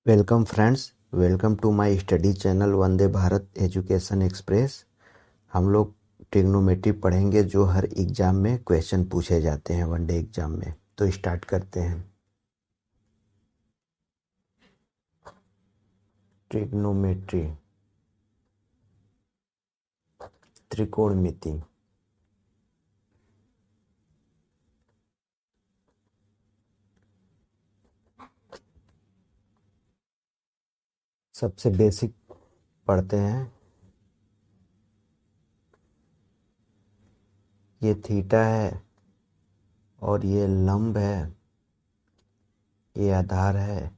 Welcome friends, welcome to my study channel Vande Bharat education express. हम लोग trigonometry पढ़ेंगे जो हर एग्जाम में क्वेश्चन पूछे जाते हैं वनडे एग्जाम में। तो स्टार्ट करते हैं। ट्रिग्नोमेट्री, त्रिकोणमिति। सबसे बेसिक पढ़ते हैं। ये थीटा है और ये लंब है, ये आधार है,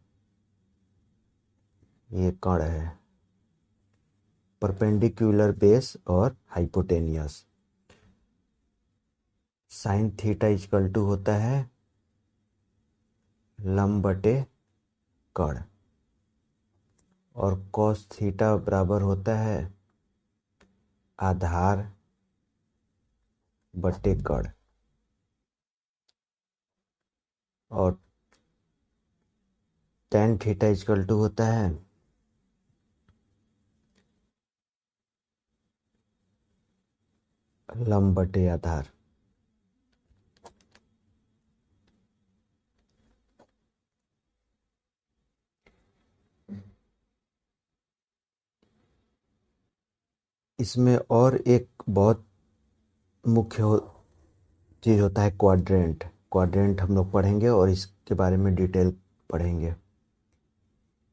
ये कर्ण है। परपेंडिकुलर बेस और hypotenuse. Sine theta equal to होता है लंब बटे कर्ण, और कॉस थीटा बराबर होता है आधार बटे कर्ण, और टेन थीटा इक्वल टू होता है लंब बटे आधार। इसमें और एक बहुत मुख्य चीज होता है क्वाड्रेंट। क्वाड्रेंट हम लोग पढ़ेंगे और इसके बारे में डिटेल पढ़ेंगे।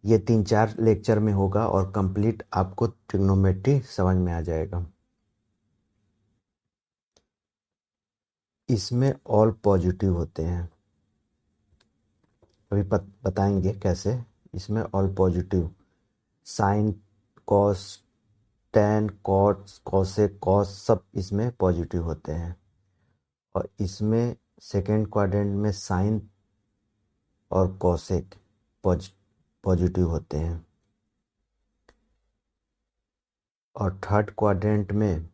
ये 3-4 लेक्चर में होगा और कंप्लीट आपको ट्रिग्नोमेट्री समझ में आ जाएगा। इसमें ऑल पॉजिटिव होते हैं, अभी बताएंगे कैसे। इसमें all positive, sine, cos, tan, cot, cosec, cos सब इसमें पॉजिटिव होते हैं। और इसमें सेकेंड क्वाड्रेंट में साइन और कॉसेक पॉजिटिव होते हैं। और थर्ड क्वाड्रेंट में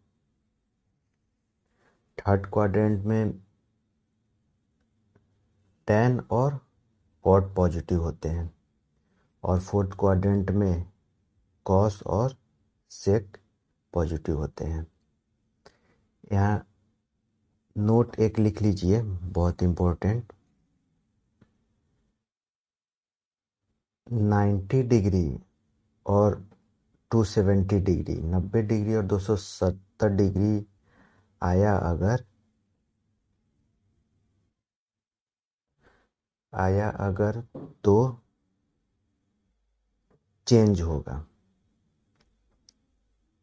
टैन और कॉट पॉजिटिव होते हैं। और फोर्थ क्वाड्रेंट में कॉस और सेक पॉजिटिव होते हैं। यहाँ नोट एक लिख लीजिए, बहुत इम्पोर्टेंट। 90 डिग्री और 270 डिग्री, 90 डिग्री और 270 डिग्री आया अगर तो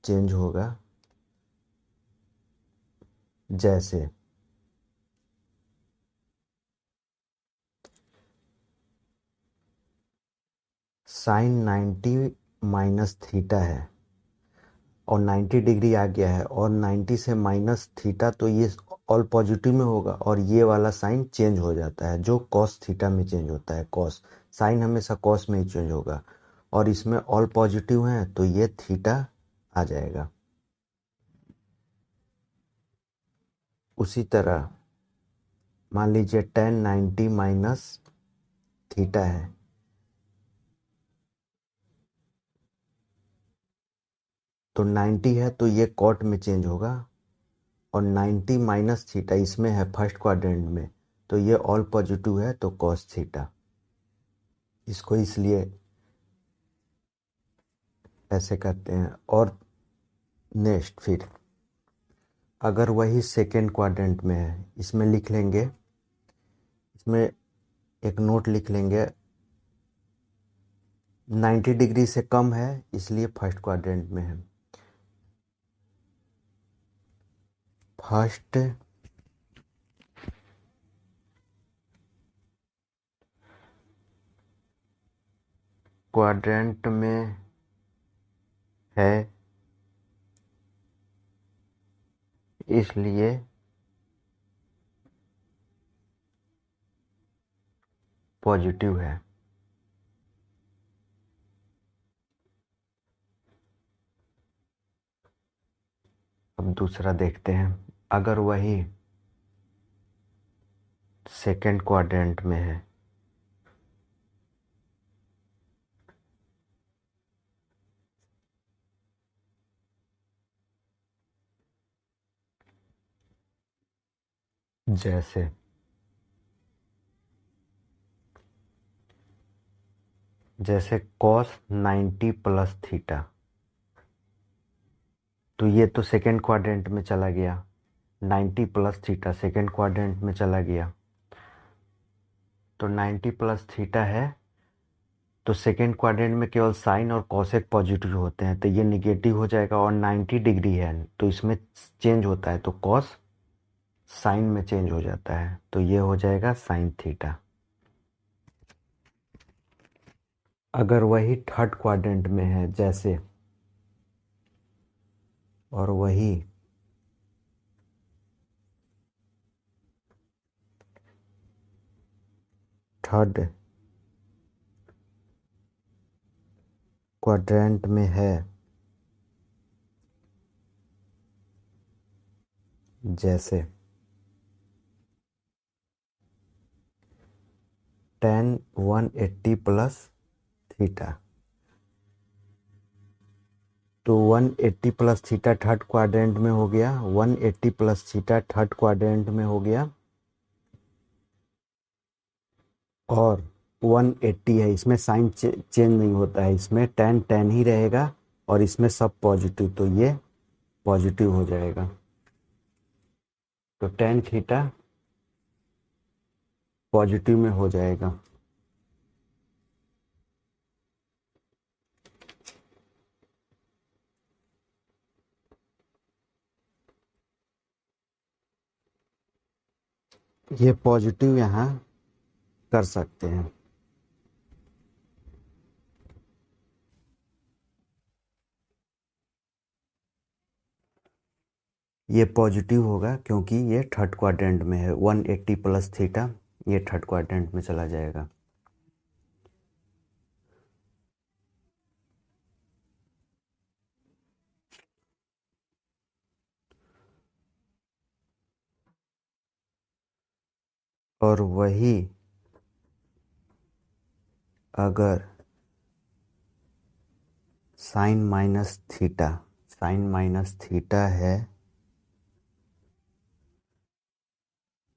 चेंज होगा जैसे साइन 90 माइनस थीटा है और 90 डिग्री आ गया है, और 90 से माइनस थीटा, तो ये ऑल पॉजिटिव में होगा और ये वाला साइन चेंज हो जाता है जो कॉस थीटा में चेंज होता है। कॉस साइन हमेशा कॉस में ही चेंज होगा, और इसमें ऑल पॉजिटिव है तो ये थीटा आ जाएगा। उसी तरह मान लीजिए टेन 90 माइनस थीटा है, तो 90 है तो ये कॉट में चेंज होगा, और 90 माइनस थीटा इसमें है फर्स्ट क्वाड्रेंट में, तो ये ऑल पॉजिटिव है तो कॉस थीटा। इसको इसलिए ऐसे करते हैं। और नेक्स्ट फिर अगर वही सेकेंड क्वाड्रेंट में है, इसमें लिख लेंगे, इसमें एक नोट लिख लेंगे, 90 डिग्री से कम है इसलिए फर्स्ट क्वाड्रेंट में है। फर्स्ट क्वाड्रेंट में है इसलिए पॉजिटिव है। अब दूसरा देखते हैं। अगर वही सेकेंड क्वाड्रेंट में है जैसे जैसे कॉस 90 प्लस थीटा, तो ये तो सेकेंड क्वाड्रेंट में चला गया। 90 प्लस थीटा सेकेंड क्वाड्रेंट में चला गया, तो 90 प्लस थीटा है, तो सेकेंड क्वाड्रेंट में केवल साइन और कॉसेक पॉजिटिव होते हैं, तो ये निगेटिव हो जाएगा। और 90 डिग्री है तो इसमें चेंज होता है, तो कॉस साइन में चेंज हो जाता है, तो ये हो जाएगा साइन थीटा। अगर वही थर्ड क्वाड्रेंट में है जैसे, और वही थर्ड क्वाड्रेंट में है जैसे tan 180 प्लस थीटा, तो 180 प्लस थीटा थर्ड क्वाड्रेंट में हो गया, 180 प्लस थीटा थर्ड क्वाड्रेंट में हो गया, और 180 है, इसमें साइन चेंज नहीं होता है, इसमें tan tan ही रहेगा, और इसमें सब पॉजिटिव, तो ये पॉजिटिव हो जाएगा। तो tan थीटा पॉजिटिव में हो जाएगा। ये पॉजिटिव यहाँ कर सकते हैं। ये पॉजिटिव होगा क्योंकि ये थर्ड क्वाड्रेंट में है, 180 प्लस थीटा ये थर्ड क्वाड्रेंट में चला जाएगा। और वही अगर साइन माइनस थीटा है,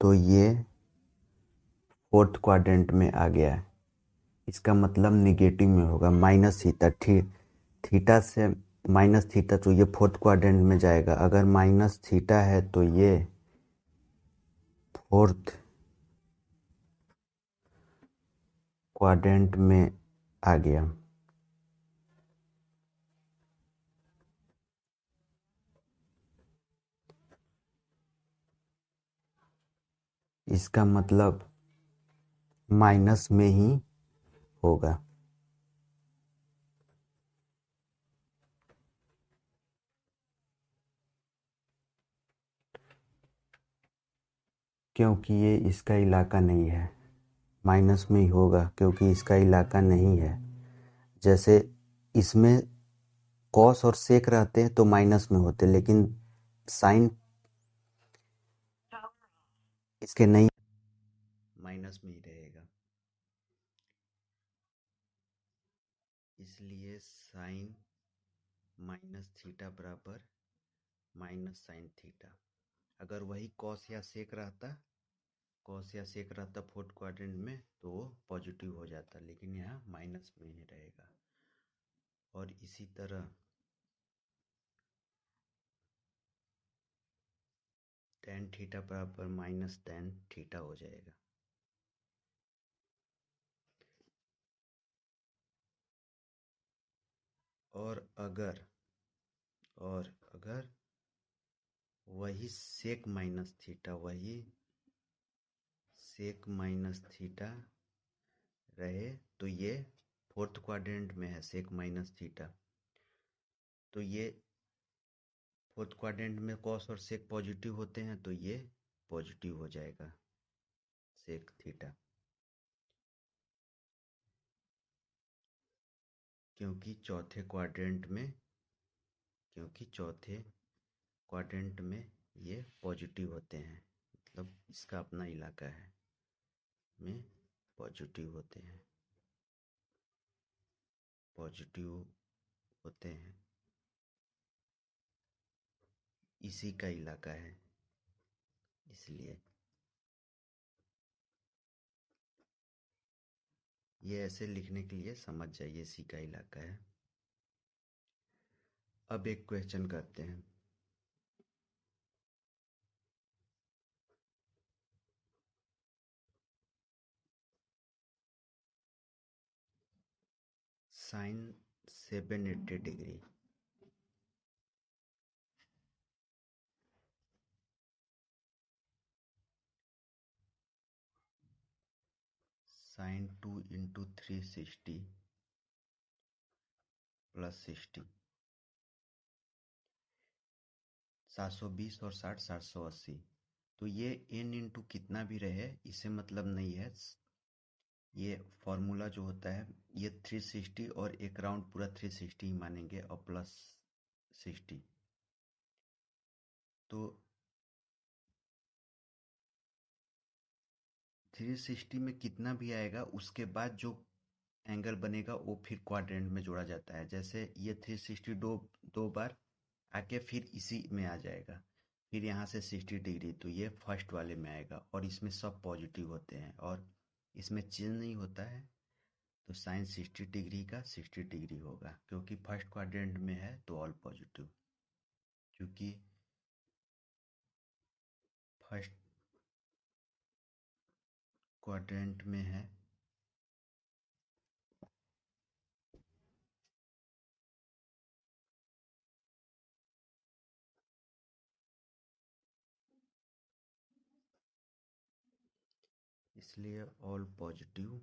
तो ये फोर्थ क्वाड्रेंट में आ गया है, इसका मतलब निगेटिव में होगा। माइनस थीटा थीटा से माइनस थीटा, तो ये फोर्थ क्वाड्रेंट में जाएगा। अगर माइनस थीटा है तो ये फोर्थ क्वाड्रेंट में आ गया। इसका मतलब माइनस में ही होगा, क्योंकि ये इसका इलाका नहीं है। माइनस में ही होगा क्योंकि इसका इलाका नहीं है। जैसे इसमें कॉस और सेक रहते हैं तो माइनस में होते, लेकिन साइन इसके नहीं, माइनस में ही रहेगा। इसलिए साइन माइनस थीटा बराबर माइनस साइन थीटा। अगर वही कॉस या सेक रहता फोर्थ क्वाड्रेंट में तो वो पॉजिटिव हो जाता, लेकिन यहाँ माइनस में ही रहेगा। और इसी तरह tan थीटा बराबर माइनस tan थीटा हो जाएगा। और अगर वही सेक माइनस थीटा रहे, तो ये फोर्थ क्वाड्रेंट में है सेक माइनस थीटा, तो ये फोर्थ क्वाड्रेंट में कॉस और सेक पॉजिटिव होते हैं, तो ये पॉजिटिव हो जाएगा सेक थीटा, क्योंकि चौथे क्वाड्रेंट में ये पॉजिटिव होते हैं, मतलब इसका अपना इलाका है में पॉजिटिव होते हैं, इसी का इलाका है इसलिए। ये ऐसे लिखने के लिए समझ जाइए सी का इलाका है। अब एक क्वेश्चन करते हैं। Sine 780 degree sine 2 into 360 plus 60 720 और 60 780। तो ये n इंटू कितना भी रहे इसे मतलब नहीं है। ये फॉर्मूला जो होता है ये 360 और एक राउंड पूरा 360 ही मानेंगे और प्लस 60। तो 360 में कितना भी आएगा उसके बाद जो एंगल बनेगा वो फिर क्वाड्रेंट में जोड़ा जाता है। जैसे ये 360 दो बार आके फिर इसी में आ जाएगा, फिर यहाँ से 60 डिग्री, तो ये फर्स्ट वाले में आएगा और इसमें सब पॉजिटिव होते हैं और इसमें चेंज नहीं होता है। तो साइन 60 डिग्री का 60 डिग्री होगा क्योंकि फर्स्ट क्वाड्रेंट में है तो ऑल पॉजिटिव। क्योंकि फर्स्ट क्वाड्रेंट में है इसलिए ऑल पॉजिटिव।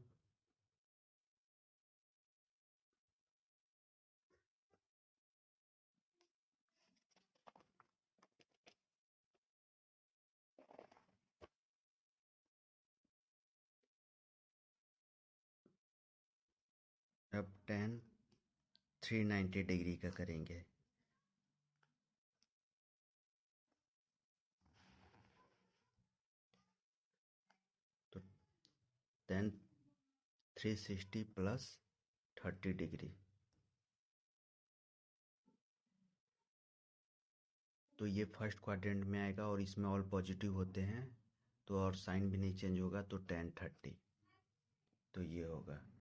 अब tan 390 डिग्री का करेंगे। तो tan 360 प्लस 30 डिग्री, तो ये फर्स्ट क्वाड्रेंट में आएगा और इसमें ऑल पॉजिटिव होते हैं तो और साइन भी नहीं चेंज होगा तो tan 30, तो ये होगा।